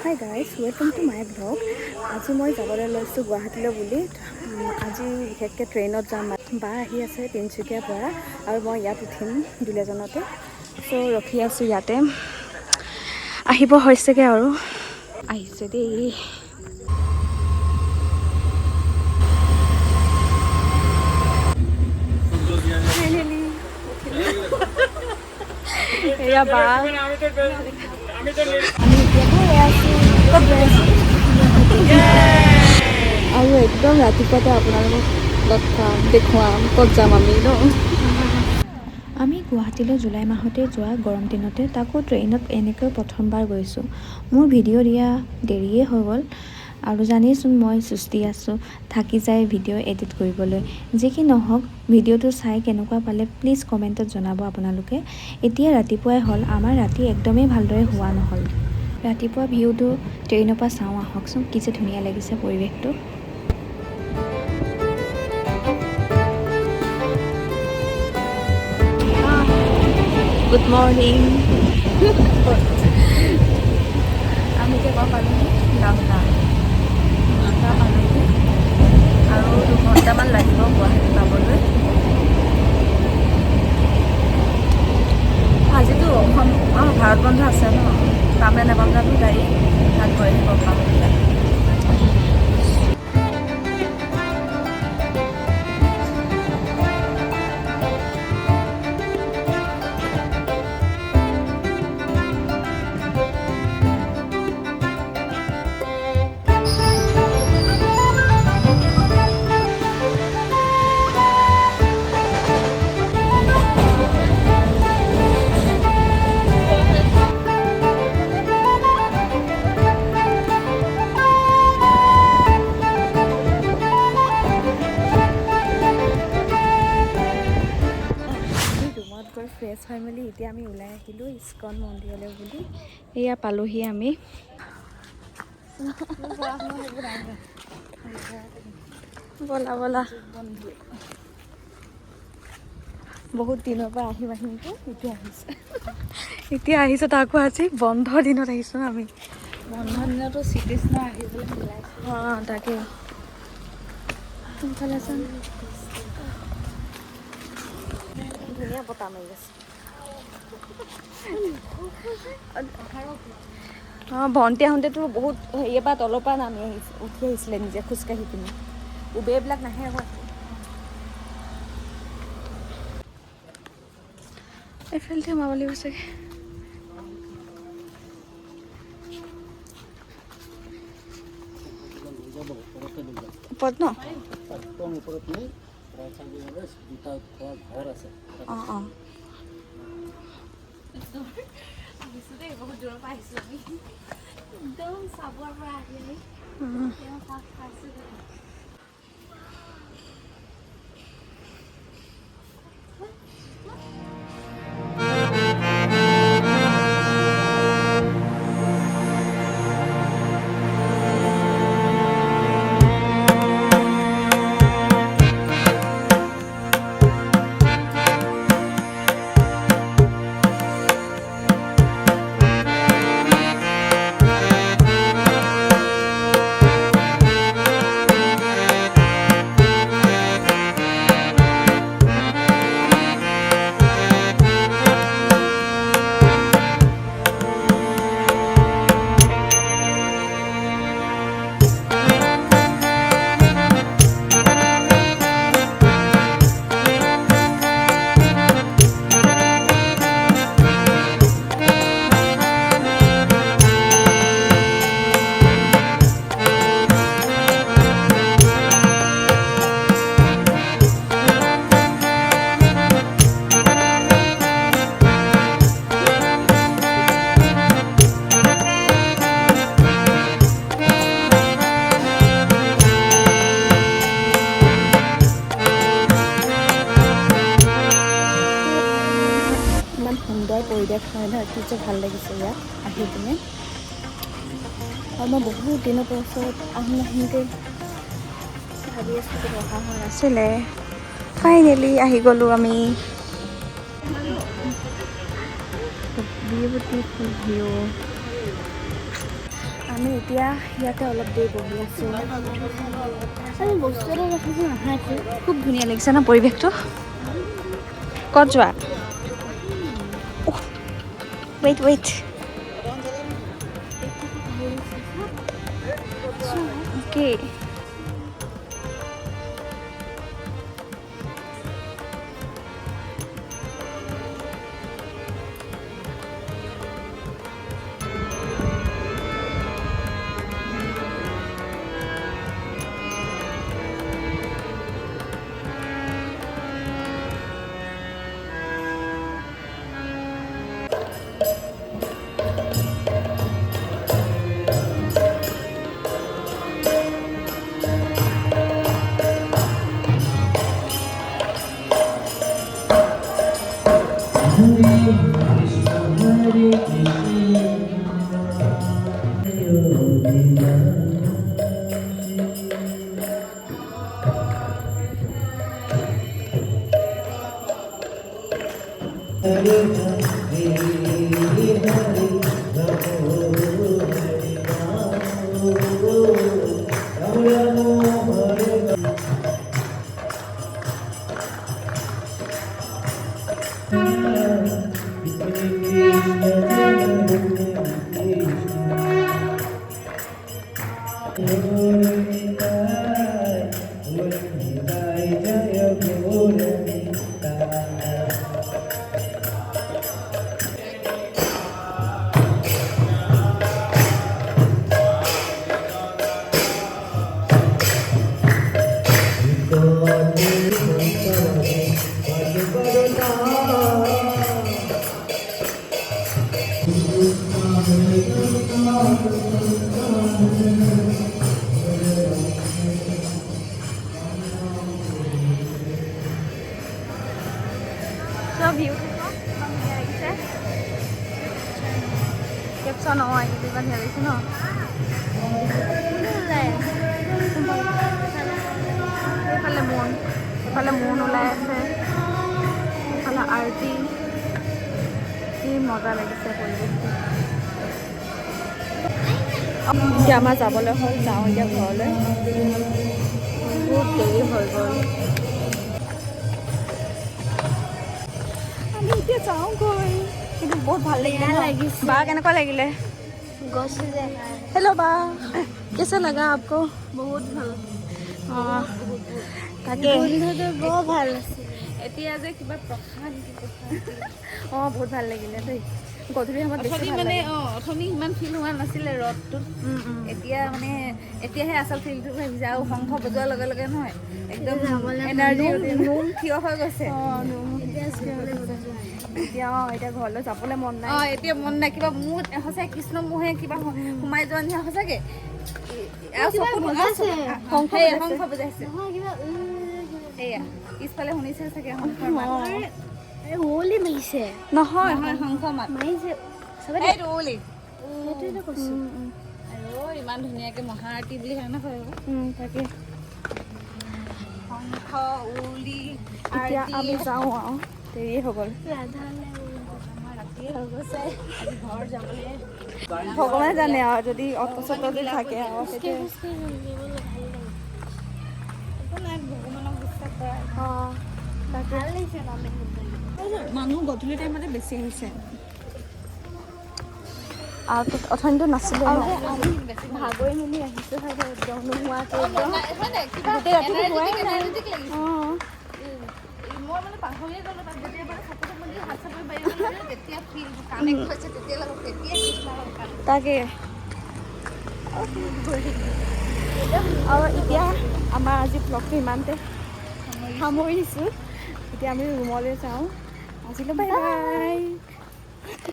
Hi guys, welcome to my blog. আজি মই যাবলৈ লৈছোঁ গুৱাহাটীলৈ বুলি। আজি বিশেষকৈ ট্ৰেইনত যাম। বা আহি আছে তিনিচুকীয়াৰ পৰা আৰু মই ইয়াত উঠিম দুলীয়াজানতে। চ' ৰখি আছোঁ ইয়াতে, আহিব হৈছেগৈ আৰু আহিছে দেই। এয়া বা আমি এতিয়া গৈ আছোঁ। ক'ত গৈ আছোঁ আৰু একদম ৰাতিপুৱাতে আপোনালোকক লগ পাম, দেখুৱাম ক'ত যাম আমি ন। আমি গুৱাহাটীলৈ জুলাই মাহতে যোৱা, গৰম দিনতে, তাকো ট্ৰেইনত এনেকৈ প্ৰথমবাৰ গৈছোঁ। মোৰ ভিডিঅ' দিয়া দেৰিয়ে হৈ গ'ল আৰু জানিছোন মই সুস্তি আছোঁ, থাকি যায় ভিডিঅ' এডিট কৰিবলৈ। যি কি নহওক, ভিডিঅ'টো চাই কেনেকুৱা পালে প্লিজ কমেণ্টত জনাব আপোনালোকে। এতিয়া ৰাতিপুৱাই হ'ল, আমাৰ ৰাতি একদমেই ভালদৰে হোৱা নহ'ল। ৰাতিপুৱা ভিউটো ট্ৰেইনৰ পৰা চাওঁ আহকচোন, কি যে ধুনীয়া লাগিছে পৰিৱেশটো। Good morning. আমি এতিয়া ক'ব পাৰোঁ ডাউনটাউন পালোহি আৰু 2 ঘণ্টামান লাগিব গুৱাহাটী পাবলৈ। আজিতো অসম ভাৰত বন্ধ আছে ন, পাম নে নাপাম জানো গাড়ী, তাত গৈহে গম পাম এতিয়া। ফ্ৰেছ হৈ মেলি এতিয়া আমি ওলাই আহিলোঁ ইস্কন মন্দিৰলৈ বুলি। এয়া পালোহি আমি। ব'লা ব'লা, বহুত দিনৰ পৰা আহিম আহিমকে এতিয়া আহিছোঁ তাকো আজি বন্ধ দিনত আহিছোঁ আমি। বন্ধ দিনতো শ্ৰীকৃষ্ণ আহিবলৈ মিলাইছোঁ। অঁ তাকে, সোনকালে যাম। ধুনীয়া বতাহ মাৰি আছে। অঁ ভণ্টি আহোঁতেতো বহুত হেৰিৰ পৰা তলৰ পৰা নামি আহিছে, উঠি আহিছিলে নিজে খোজকাঢ়ি পিনি। উবেৰবিলাক নাহে আকৌ। এইফালেদি সোমাব লাগিব চাগে। ওপৰত ন? অঁ অঁ বহুত দূৰৰ পৰা আহিছোঁ আমি, একদম চাবৰ পৰা আহি সুন্দৰ পৰিৱেশ হয় ন, কি যে ভাল লাগিছে ইয়াত আহি পিনে। আৰু মই বহুত দিনৰ পাছত আহিমকৈ ভাবি আছোঁ, কিন্তু অহা হোৱা নাছিলে। ফাইনেলি আহি গ'লোঁ আমি। Beautiful view. আমি এতিয়া ইয়াতে অলপ দেৰি বহি আছোঁ। আমি বস্তু এটা দেখিছোঁ নাহাইছোঁ। খুব ধুনীয়া লাগিছে ন পৰিৱেশটো। ক'ত যোৱা? Wait wait. Okay. So beautiful. Caption oh, I did one here, no. Ifale moon ulai ase. Ifale arti. Ki moja lagise পৰিৱেশটো। এতিয়া আমাৰ যাবলৈ হ'ল, যাওঁ এতিয়া ঘৰলৈ। বহুত দেৰি হৈ গ'ল। আমি এতিয়া যাওঁগৈ। কিন্তু বহুত ভাল লাগিলে ন? বা কেনেকুৱা লাগিলে? हेलो बा, कैसा लगा आपको? বহুত ভাল। তাকে বৰ ভাল আছে। এতিয়া যে কিবা প্ৰসাদ বহুত ভাল লাগিলে দেই। গধূলি সময়ত বেছি ভাল মানে লাগে। অথনি ইমান ফিল হোৱা নাছিলে ৰ'দটোত। এতিয়া মানে এতিয়াহে আচল ফিলটো আহিছে আৰু শংখ বজোৱাৰ লগে লগে নহয় একদম এনাৰ্জি নোম থিয় হৈ গৈছে। এতিয়া এতিয়া ঘৰলৈ যাবলৈ মন নাই। এতিয়া মন নাই কিবা মোৰ সঁচাই কৃষ্ণ মোহে কিবা সোমাই যোৱা নিচিনা সঁচাকে। শংখ বজাইছে। এয়া পিছফালে শুনিছে চাগে শংখৰ মাত। ওলি মাৰিছে নহয় শংখ মাত মাৰিছে এইটো ওলি। সেইটোৱেতো কৈছো। আৰু ইমান ধুনীয়াকে মহাআৰতি বুলি হয় নহয় তাকে শংখ ওলি এতিয়া আমি যাওঁ আৰু দেৰি হৈ গ'ল। ভগৱানে জানে আৰু যদি অটো চটো থাকে আৰু মানুহ গধূলি টাইমতে বেছি আহিছে আৰু অথনিটো নাছিলে ভাগৰি মেলি আহিছোঁ একদম নোহোৱাকৈ গোটেই ৰাতিটো হোৱাই নাই। মই মানে পাহৰিয়ে গ'লো তাত যেতিয়া মানে চকুটো মুদি হাত চাপৰি বাঢ়ি গ'লো তেতিয়া ফিল কানেক্ট হৈছে তেতিয়া তাকে আৰু এতিয়া আমাৰ আজি ব্লগটো ইমানতে সামৰিছোঁ। এতিয়া আমি ৰুমলৈ যাওঁ। আজিলৈ বাই বাই।